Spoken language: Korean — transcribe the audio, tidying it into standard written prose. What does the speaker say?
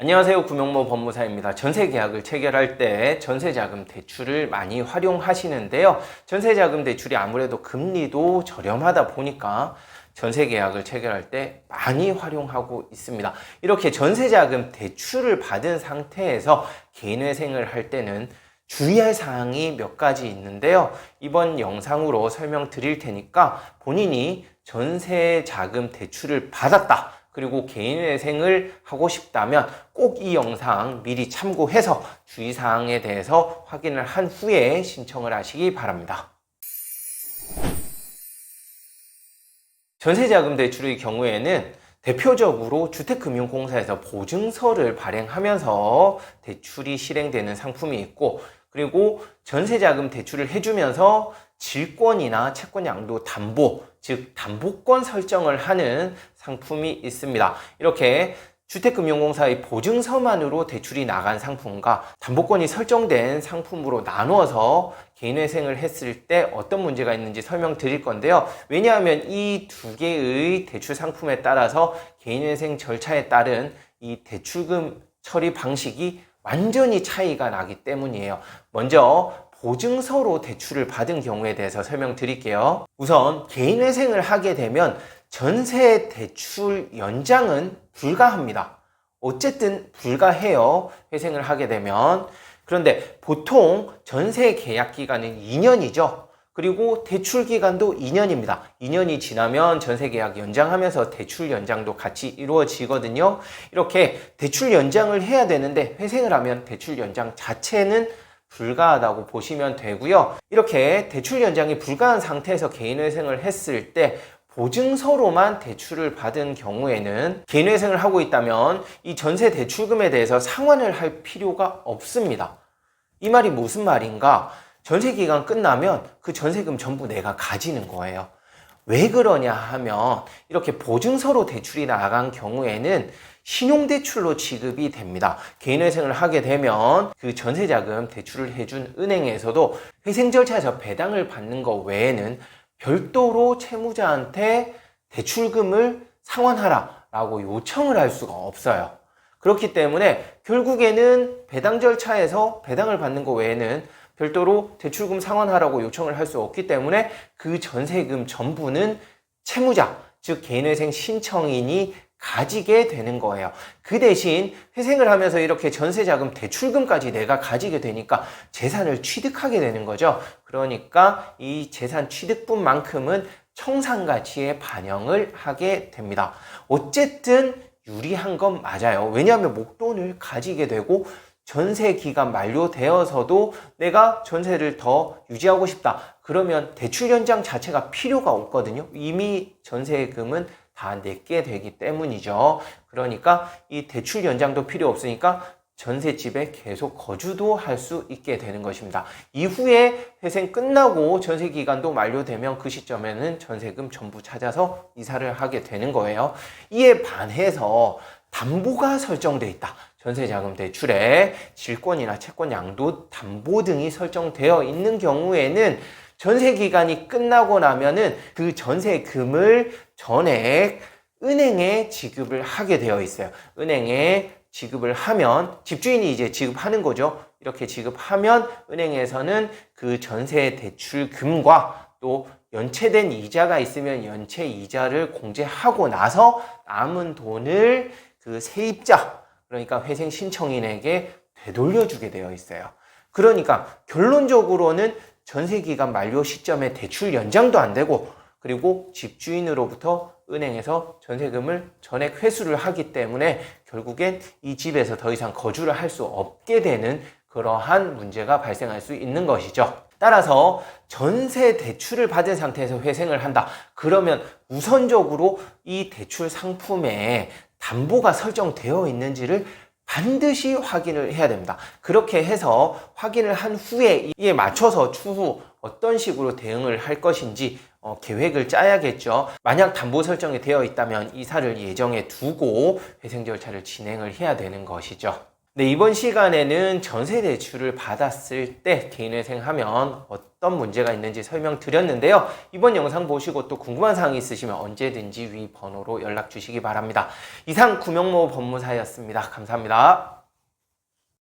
안녕하세요. 구명모 법무사입니다. 전세계약을 체결할 때 전세자금 대출을 많이 활용하시는데요. 전세자금 대출이 아무래도 금리도 저렴하다 보니까 전세계약을 체결할 때 많이 활용하고 있습니다. 이렇게 전세자금 대출을 받은 상태에서 개인회생을 할 때는 주의할 사항이 몇 가지 있는데요. 이번 영상으로 설명드릴 테니까 본인이 전세자금 대출을 받았다, 그리고 개인회생을 하고 싶다면 꼭 이 영상 미리 참고해서 주의사항에 대해서 확인을 한 후에 신청을 하시기 바랍니다. 전세자금 대출의 경우에는 대표적으로 주택금융공사에서 보증서를 발행하면서 대출이 실행되는 상품이 있고, 그리고 전세자금 대출을 해주면서 질권이나 채권 양도 담보, 즉 담보권 설정을 하는 상품이 있습니다. 이렇게 주택금융공사의 보증서만으로 대출이 나간 상품과 담보권이 설정된 상품으로 나누어서 개인회생을 했을 때 어떤 문제가 있는지 설명드릴 건데요. 왜냐하면 이 두 개의 대출 상품에 따라서 개인회생 절차에 따른 이 대출금 처리 방식이 완전히 차이가 나기 때문이에요. 먼저 보증서로 대출을 받은 경우에 대해서 설명드릴게요. 우선 개인회생을 하게 되면 전세 대출 연장은 불가합니다. 어쨌든 불가해요. 회생을 하게 되면. 그런데 보통 전세 계약 기간은 2년이죠. 그리고 대출 기간도 2년입니다. 2년이 지나면 전세 계약 연장하면서 대출 연장도 같이 이루어지거든요. 이렇게 대출 연장을 해야 되는데 회생을 하면 대출 연장 자체는 불가하다고 보시면 되고요. 이렇게 대출 연장이 불가한 상태에서 개인회생을 했을 때 보증서로만 대출을 받은 경우에는 개인회생을 하고 있다면 이 전세 대출금에 대해서 상환을 할 필요가 없습니다. 이 말이 무슨 말인가? 전세기간 끝나면 그 전세금 전부 내가 가지는 거예요. 왜 그러냐 하면 이렇게 보증서로 대출이 나간 경우에는 신용대출로 지급이 됩니다. 개인회생을 하게 되면 그 전세자금 대출을 해준 은행에서도 회생 절차에서 배당을 받는 것 외에는 별도로 채무자한테 대출금을 상환하라 라고 요청을 할 수가 없어요. 그렇기 때문에 결국에는 배당 절차에서 배당을 받는 것 외에는 별도로 대출금 상환하라고 요청을 할 수 없기 때문에 그 전세금 전부는 채무자, 즉 개인회생 신청인이 가지게 되는 거예요. 그 대신 회생을 하면서 이렇게 전세자금 대출금까지 내가 가지게 되니까 재산을 취득하게 되는 거죠. 그러니까 이 재산 취득분만큼은 청산가치에 반영을 하게 됩니다. 어쨌든 유리한 건 맞아요. 왜냐하면 목돈을 가지게 되고 전세 기간 만료되어서도 내가 전세를 더 유지하고 싶다. 그러면 대출 연장 자체가 필요가 없거든요. 이미 전세금은 다 내게 되기 때문이죠. 그러니까 이 대출 연장도 필요 없으니까 전셋집에 계속 거주도 할 수 있게 되는 것입니다. 이후에 회생 끝나고 전세 기간도 만료되면 그 시점에는 전세금 전부 찾아서 이사를 하게 되는 거예요. 이에 반해서 담보가 설정돼 있다. 전세자금 대출에 질권이나 채권 양도 담보 등이 설정되어 있는 경우에는 전세 기간이 끝나고 나면은 그 전세금을 전액 은행에 지급을 하게 되어 있어요. 은행에 지급을 하면 집주인이 이제 지급하는 거죠. 이렇게 지급하면 은행에서는 그 전세 대출금과 또 연체된 이자가 있으면 연체 이자를 공제하고 나서 남은 돈을 그 세입자, 그러니까 회생 신청인에게 되돌려주게 되어 있어요. 그러니까 결론적으로는 전세기간 만료 시점에 대출 연장도 안 되고, 그리고 집주인으로부터 은행에서 전세금을 전액 회수를 하기 때문에 결국엔 이 집에서 더 이상 거주를 할 수 없게 되는 그러한 문제가 발생할 수 있는 것이죠. 따라서 전세 대출을 받은 상태에서 회생을 한다. 그러면 우선적으로 이 대출 상품에 담보가 설정되어 있는지를 반드시 확인을 해야 됩니다. 그렇게 해서 확인을 한 후에 이에 맞춰서 추후 어떤 식으로 대응을 할 것인지 계획을 짜야겠죠. 만약 담보 설정이 되어 있다면 이사를 예정해 두고 회생 절차를 진행을 해야 되는 것이죠. 네, 이번 시간에는 전세 대출을 받았을 때 개인회생하면 어떤 문제가 있는지 설명드렸는데요. 이번 영상 보시고 또 궁금한 사항이 있으시면 언제든지 위 번호로 연락 주시기 바랍니다. 이상 구명모 법무사였습니다. 감사합니다.